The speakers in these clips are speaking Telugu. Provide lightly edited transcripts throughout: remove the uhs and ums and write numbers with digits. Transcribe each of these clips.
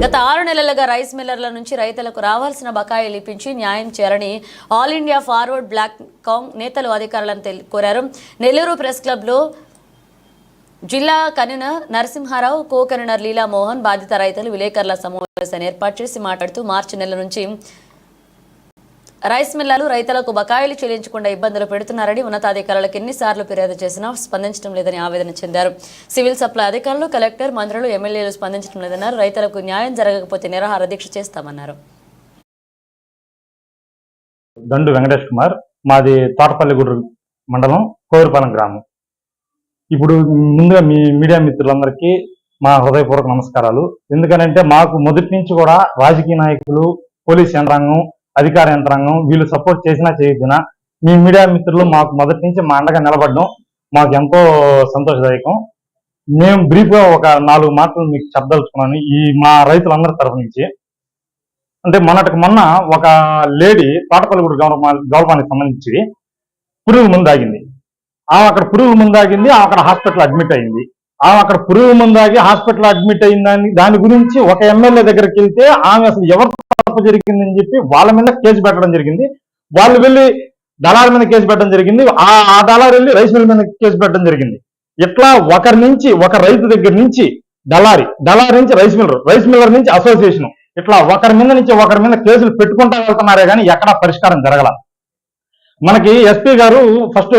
గత 6 నెలలుగా రైస్ మిల్లర్ల నుంచి రైతులకు రావాల్సిన బకాయిలు ఇప్పించి న్యాయం చేయాలని ఆల్ ఇండియా ఫార్వర్డ్ బ్లాక్ కాంగ్ నేతలు అధికారులను కోరారు. నెల్లూరు ప్రెస్ క్లబ్లో జిల్లా convener Narasimharao, co convener Leela Mohan బాధిత రైతులు విలేకరుల సమావేశాన్ని ఏర్పాటు చేసి మాట్లాడుతూ మార్చి నెల నుంచి రైస్ మిల్లర్లు రైతులకు బకాయిలు చెల్లించకుండా ఇబ్బందులు పెడుతున్నారని, ఉన్నతాధికారులకు ఎన్నిసార్లు ఫిర్యాదు చేసినా స్పందించడం లేదని ఆవేదన చెందారు. సివిల్ సప్లై అధికారులు, కలెక్టర్, మంత్రులు, ఎమ్మెల్యేలు స్పందించడం లేదన్నారు. రైతులకు న్యాయం జరగకపోతే నిరాహార దీక్ష చేస్తామన్నారు. దండు వెంకటేష్ కుమార్, మాది తోటపల్లిగూడు మండలం, కోరుపాలెం గ్రామం. ఇప్పుడు ముందుగా మీ మీడియా మిత్రులందరికీ మా హృదయపూర్వక నమస్కారాలు. ఎందుకనంటే మాకు మొదటి నుంచి కూడా రాజకీయ నాయకులు, పోలీస్ యంత్రాంగం, అధికార యంత్రాంగం వీళ్ళు సపోర్ట్ చేసినా చేయకపోయినా మీ మీడియా మిత్రులు మాకు మొదటి నుంచి మా అండగా నిలబడడం మాకు ఎంతో సంతోషదాయకం. మేము బ్రీఫ్గా ఒక 4 మాటలు మీకు చెప్పదలుచుకున్నాను ఈ మా రైతులందరి తరఫు నుంచి. అంటే మొన్న ఒక లేడీ తోటపల్లిగూడు గౌరవానికి సంబంధించి పురుగు ముందు ఆగింది. అక్కడ పురుగు ముందు ఆగింది, అక్కడ హాస్పిటల్ అడ్మిట్ అయింది. అక్కడ పురుగు ముందు ఆగి హాస్పిటల్ అడ్మిట్ అయిందని దాని గురించి ఒక ఎమ్మెల్యే దగ్గరికి వెళ్తే ఆమె అసలు ఎవరు తప్పు జరిగిందని చెప్పి వాళ్ళ మీద కేసు పెట్టడం జరిగింది. వాళ్ళు వెళ్ళి దళారి మీద కేసు పెట్టడం జరిగింది. ఆ దళారి వెళ్ళి రైస్ మిల్ మీద కేసు పెట్టడం జరిగింది. ఇట్లా ఒక రైతు దగ్గర నుంచి దళారి నుంచి రైస్ మిల్లర్ నుంచి అసోసియేషన్, ఇట్లా ఒకరి మీద కేసులు పెట్టుకుంటా వెళ్తున్నారే కానీ ఎక్కడా పరిష్కారం జరగల. మనకి ఎస్పీ గారు ఫస్ట్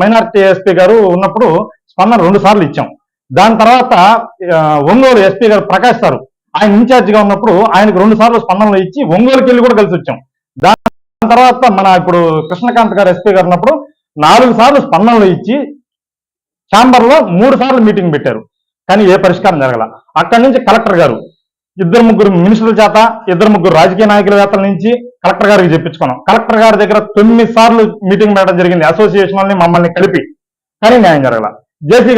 మైనారిటీ ఎస్పీ గారు ఉన్నప్పుడు స్పందన 2 సార్లు ఇచ్చాం. దాని తర్వాత ఒంగోలు ఎస్పీ గారు ప్రకాష్ సార్ ఆయన ఇన్ఛార్జిగా ఉన్నప్పుడు ఆయనకు 2 సార్లు స్పందనలు ఇచ్చి ఒంగోలుకి వెళ్ళి కూడా కలిసి వచ్చాం. దాని తర్వాత మన ఇప్పుడు కృష్ణకాంత్ గారు ఎస్పీ గారు ఉన్నప్పుడు 4 సార్లు స్పందనలు ఇచ్చి ఛాంబర్లో 3 సార్లు మీటింగ్ పెట్టారు. కానీ ఏ పరిష్కారం జరగల. అక్కడి నుంచి కలెక్టర్ గారు 2-3 మినిస్టర్ల చేత 2-3 రాజకీయ నాయకుల చేత నుంచి కలెక్టర్ గారికి చెప్పించుకున్నాం. కలెక్టర్ గారి దగ్గర 9 సార్లు మీటింగ్ పెట్టడం జరిగింది అసోసియేషన్ వాళ్ళని మమ్మల్ని కలిపి. కానీ న్యాయం జరగల. జేసీ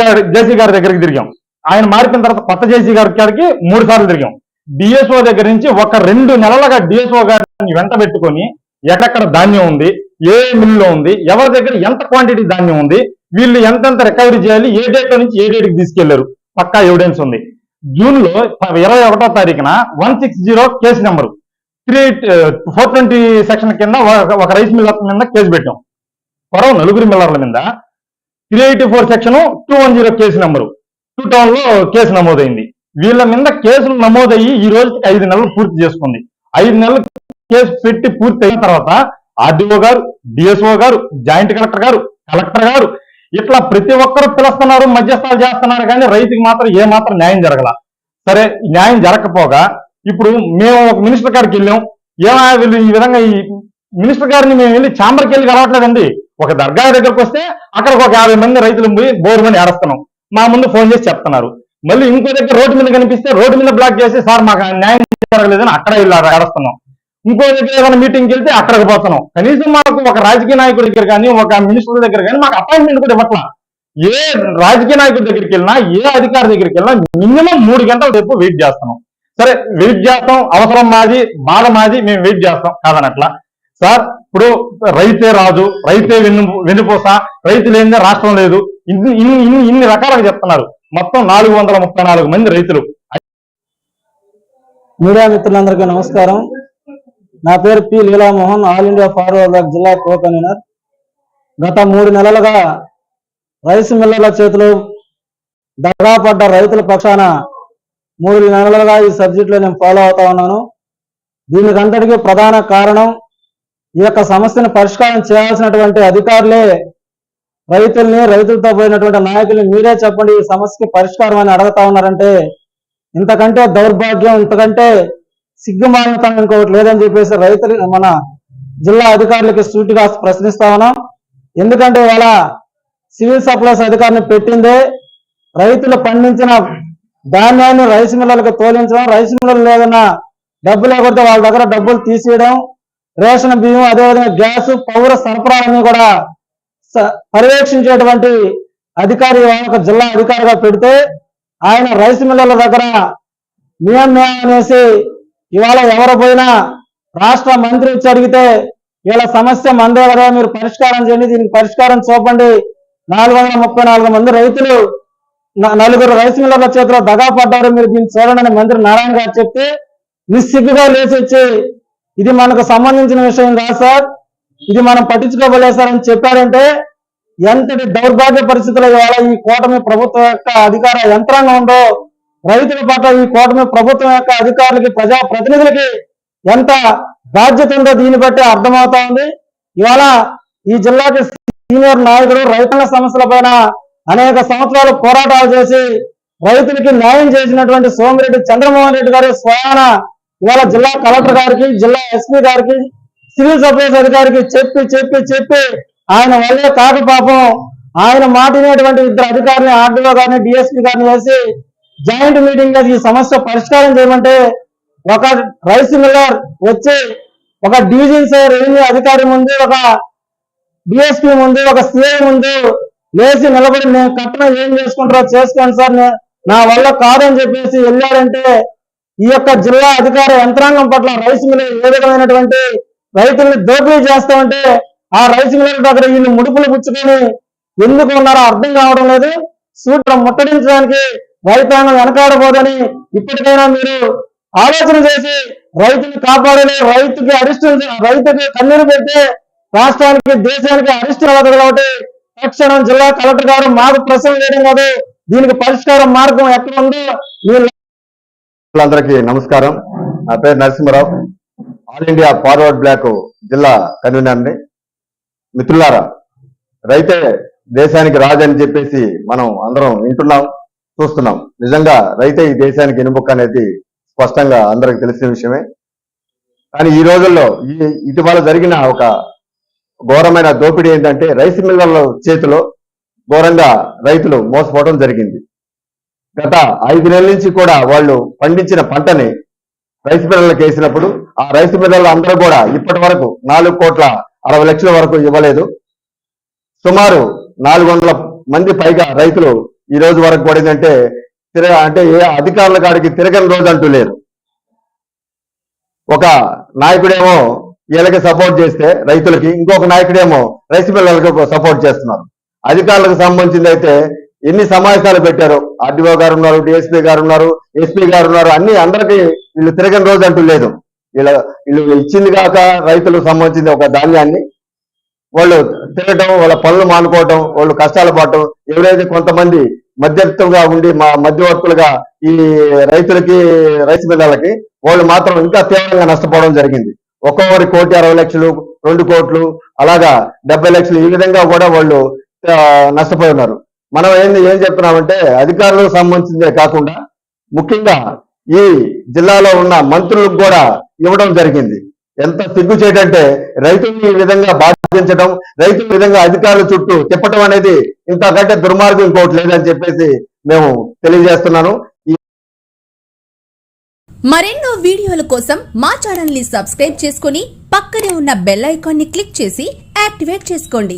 గారి దగ్గరికి తిరిగాం. ఆయన మారిపోయిన తర్వాత కొత్త జేసీ గారికి 3 సార్లు తిరిగాం. డిఎస్ఓ దగ్గర నుంచి ఒక 2 నెలలుగా డిఎస్ఓ గారిని వెంట పెట్టుకొని ఎక్కడెక్కడ ధాన్యం ఉంది, ఏ మిల్లులో ఉంది, ఎవరి దగ్గర ఎంత క్వాంటిటీ ధాన్యం ఉంది, వీళ్ళు ఎంతెంత రికవరీ చేయాలి, ఏ డేట్ నుంచి ఏ డేట్కి తీసుకెళ్లారు పక్కా ఎవిడెన్స్ ఉంది. జూన్లో 21వ తారీఖున 160 కేసు నెంబరు 420 సెక్షన్ కింద ఒక రైస్ మిల్లర్ మీద కేసు పెట్టాం. పొరవ 4 మిల్లర్ల మీద 384 సెక్షన్ 210 కేసు నెంబరు 2 టౌన్ లో కేసు నమోదైంది. వీళ్ళ మీద కేసులు నమోదయ్యి ఈ రోజుకి 5 నెలలు పూర్తి చేసుకుంది. 5 నెలలు కేసు పెట్టి పూర్తి అయిన తర్వాత ఆర్డీఓ గారు, డిఎస్ఓ గారు, జాయింట్ కలెక్టర్ గారు ఇట్లా ప్రతి ఒక్కరు పిలుస్తున్నారు, మధ్యస్థాలు చేస్తున్నారు. కానీ రైతుకి మాత్రం ఏమాత్రం న్యాయం జరగల. సరే, న్యాయం జరగకపోగా ఇప్పుడు మేము ఒక మినిస్టర్ గారికి వెళ్ళాం. వీళ్ళు ఈ విధంగా ఈ మినిస్టర్ గారిని మేము వెళ్ళి ఛాంబర్కి వెళ్ళి కలవట్లేదండి. ఒక దర్గా దగ్గరకు వస్తే అక్కడికి ఒక 50 మంది రైతులు పోయి బోరుమని ఏడుస్తున్నాం. మా ముందు ఫోన్ చేసి చెప్తున్నారు. మళ్ళీ ఇంకో దగ్గర రోడ్డు మీద కనిపిస్తే రోడ్డు మీద బ్లాక్ చేసి సార్ మాకు న్యాయం జరగలేదని అక్కడ వెళ్ళి ఏడుస్తున్నాం. ఇంకో దగ్గర ఏదైనా మీటింగ్కి వెళ్తే అక్కడికి పోతున్నాం. కనీసం మాకు ఒక రాజకీయ నాయకుడి దగ్గర కానీ ఒక మినిస్టర్ దగ్గర కానీ మాకు అపాయింట్మెంట్ కూడా ఇవ్వట్లా. ఏ రాజకీయ నాయకుడి దగ్గరికి వెళ్ళినా, ఏ అధికారి దగ్గరికి వెళ్ళినా మినిమం 3 గంటల సేపు వెయిట్ చేస్తున్నాం. సరే, వెయిట్ చేస్తాం, అవసరం మాది, బాధ మాది, మేము వెయిట్ చేస్తాం కాదనట్లా. సార్, ఇప్పుడు రైతే రాజు, రైతే వెన్నుపూస, రైతు లేనిదే రాష్ట్రం లేదు, ఇన్ని రకాలుగా చెప్తున్నారు. మొత్తం 434 మంది రైతులు. మీడియా మిత్రులందరికీ నమస్కారం. నా పేరు P Leelamohan, All India Forward Block జిల్లా కో కన్వీనర్. గత 3 నెలలుగా రైస్ మిల్లర్ల చేతిలో దగాపడ్డ రైతుల పక్షాన 3 నెలలుగా ఈ సబ్జెక్టులో నేను ఫాలో అవుతా ఉన్నాను. దీనికంతటికీ ప్రధాన కారణం ఈ యొక్క సమస్యను పరిష్కారం చేయాల్సినటువంటి అధికారులే రైతులతో పోయినటువంటి నాయకుల్ని మీరే చెప్పండి ఈ సమస్యకి పరిష్కారం అని అడుగుతా ఉన్నారంటే ఇంతకంటే దౌర్భాగ్యం, ఇంతకంటే సిగ్గుమాలినతనం ఇంకొకటి లేదని చెప్పేసి మన జిల్లా అధికారులకి సూటిగా ప్రశ్నిస్తా ఉన్నాం. ఎందుకంటే ఇవాళ సివిల్ సప్లైస్ అధికారిని పెట్టిందే రైతులు పండించిన ధాన్యాన్ని రైస్ మిల్లర్లకు తోలించడం, రైస్ మిల్లర్లు ఏదైనా డబ్బులు లేకపోతే వాళ్ళ దగ్గర డబ్బులు తీసేయడం, రేషన్ బియ్యం, అదేవిధంగా గ్యాస్, పౌర సరఫరాలని కూడా పర్యవేక్షించేటువంటి అధికారి ఒక జిల్లా అధికారిగా పెడితే ఆయన రైస్ మిల్లర్ల దగ్గర న్యాయం అనేసి ఇవాళ ఎవరు పోయినా రాష్ట్ర మంత్రి ఇచ్చి అడిగితే వీళ్ళ సమస్య మందే కదా, మీరు పరిష్కారం చేయండి, దీనికి పరిష్కారం చూపండి. 434 మంది రైతులు నలుగురు రైస్ మిల్లర్ల చేతిలో దగా పడ్డారు, మీరు దీన్ని చూడండి అని మంత్రి నారాయణ గారు చెప్తే నిస్సిగ్గుగా లేచి వచ్చి ఇది మనకు సంబంధించిన విషయం కాదు సార్, ఇది మనం పట్టించుకోబోలేదు సార్ అని చెప్పారంటే ఎంతటి దౌర్భాగ్య పరిస్థితులు ఇవాళ ఈ కూటమి ప్రభుత్వం యొక్క అధికార యంత్రాంగం ఉందో, రైతుల పట్ల ఈ కూటమి ప్రభుత్వం యొక్క అధికారులకి ప్రజా ప్రతినిధులకి ఎంత బాధ్యత ఉందో దీన్ని బట్టి అర్థమవుతా ఉంది. ఇవాళ ఈ జిల్లాకి సీనియర్ నాయకుడు రైతుల సమస్యల పైన అనేక సంవత్సరాలు పోరాటాలు చేసి రైతులకి న్యాయం చేసినటువంటి సోమిరెడ్డి చంద్రమోహన్ రెడ్డి గారి స్వయాన ఇవాళ జిల్లా కలెక్టర్ గారికి, జిల్లా ఎస్పీ గారికి, సివిల్ సప్లైస్ అధికారికి చెప్పి చెప్పి చెప్పి ఆయన వల్లే కాక పాపం ఆయన మాటినటువంటి ఇద్దరు అధికారులు ఆర్డీఓ గారిని, డిఎస్పీ గారిని వేసి జాయింట్ మీటింగ్ లో ఈ సమస్య పరిష్కారం చేయమంటే ఒక రైస్ మిల్లర్ వచ్చి ఒక డివిజన్ రెవెన్యూ అధికారి ముందు, ఒక డిఎస్పీ ముందు, ఒక సిఐ ముందు లేచి నిలబడి నేను కట్టణ ఏం చేసుకుంటారో చేసుకోండి సార్, నా వల్ల కాదని చెప్పేసి వెళ్ళారంటే ఈ యొక్క జిల్లా అధికార యంత్రాంగం పట్ల రైస్ మిల్లర్ ఏ విధమైనటువంటి రైతుల్ని దోపిడీ చేస్తామంటే ఆ రైస్ మిల్లర్ దగ్గర వీళ్ళు ముడుపులు పుచ్చుకొని ఎందుకు ఉన్నారో అర్థం కావడం లేదు. సూత్రం ముట్టడించడానికి రైతాంగం వెనకాడబోదని ఇప్పటికైనా మీరు ఆలోచన చేసి రైతుని కాపాడని, రైతుకి కన్నీరు పెడితే రాష్ట్రానికి దేశానికి అరిష్టం అవుతుంది. కాబట్టి తక్షణం జిల్లా కలెక్టర్ గారు మాకు ప్రశ్న చేయడం కాదు, దీనికి పరిష్కారం మార్గం ఎక్కడ ఉందో అందరికీ నమస్కారం. నా పేరు Narasimharao, All India Forward Block జిల్లా కన్వీనర్ని. మిత్రులారా, రైతే దేశానికి రాజని చెప్పేసి మనం అందరం వింటున్నాం, చూస్తున్నాం. నిజంగా రైతే ఈ దేశానికి వెనుముక్క అనేది స్పష్టంగా అందరికి తెలిసిన విషయమే. కానీ ఈ రోజుల్లో ఇటీవల జరిగిన ఒక ఘోరమైన దోపిడీ ఏంటంటే రైస్ మిల్లర్ల చేతిలో ఘోరంగా రైతులు మోసపోవడం జరిగింది. గత 5 నెలల నుంచి కూడా వాళ్ళు పండించిన పంటని రైస్ మిల్లర్లకు వేసినప్పుడు ఆ రైస్ మిల్లర్లు అందరూ కూడా ఇప్పటి వరకు 4,60,00,000 వరకు ఇవ్వలేదు. సుమారు 400 మంది పైగా రైతులు ఈ రోజు వరకు కూడా ఏంటంటే ఏ అధికారుల కాడికి తిరగని రోజు అంటూ లేదు. ఒక నాయకుడేమో వీళ్ళకి సపోర్ట్ చేస్తే రైతులకి, ఇంకొక నాయకుడేమో రైస్ మిల్లర్లకు సపోర్ట్ చేస్తున్నారు. అధికారులకు సంబంధించింది అయితే ఎన్ని సమావేశాలు పెట్టారు, ఆర్డీఓ గారు ఉన్నారు, డిఎస్పీ గారు ఉన్నారు, ఎస్పీ గారు ఉన్నారు, అందరికీ వీళ్ళు తిరగని రోజు అంటూ లేదు. వీళ్ళు ఇచ్చింది కాక రైతులకు సంబంధించింది ఒక ధాన్యాన్ని వాళ్ళు తినటం, వాళ్ళ పనులు మానుకోవటం, వాళ్ళు కష్టాలు పడటం, ఎవరైతే కొంతమంది మధ్యవర్తులుగా ఉండి మధ్యవర్తులుగా ఈ రైతులకి రైస్ మిల్లర్లకి వాళ్ళు మాత్రం ఇంకా తీవ్రంగా నష్టపోవడం జరిగింది. ఒక్కొక్కరి 1,60,00,000, 2 కోట్లు, అలాగా 70 లక్షలు, ఈ విధంగా కూడా వాళ్ళు నష్టపోయి ఉన్నారు. మనం ఏం చెప్తున్నామంటే అధికారులకు సంబంధించిందే కాకుండా ముఖ్యంగా ఈ జిల్లాలో ఉన్న మంత్రులకు కూడా ఇవ్వడం జరిగింది. ఎంత సిగ్గుచేటంటే రైతుల్ని ఈ విధంగా బాధించడం, రైతుల విధంగా అధికారుల చుట్టూ తిప్పటం అనేది ఇంతకంటే దుర్మార్గం ఇంకోటి లేదని చెప్పేసి మేము తెలియజేస్తున్నాను. మరెన్నో వీడియోల కోసం మా ఛానల్ ని సబ్స్క్రైబ్ చేసుకుని పక్కనే ఉన్న బెల్ ఐకాన్ ని క్లిక్ చేసి యాక్టివేట్ చేసుకోండి.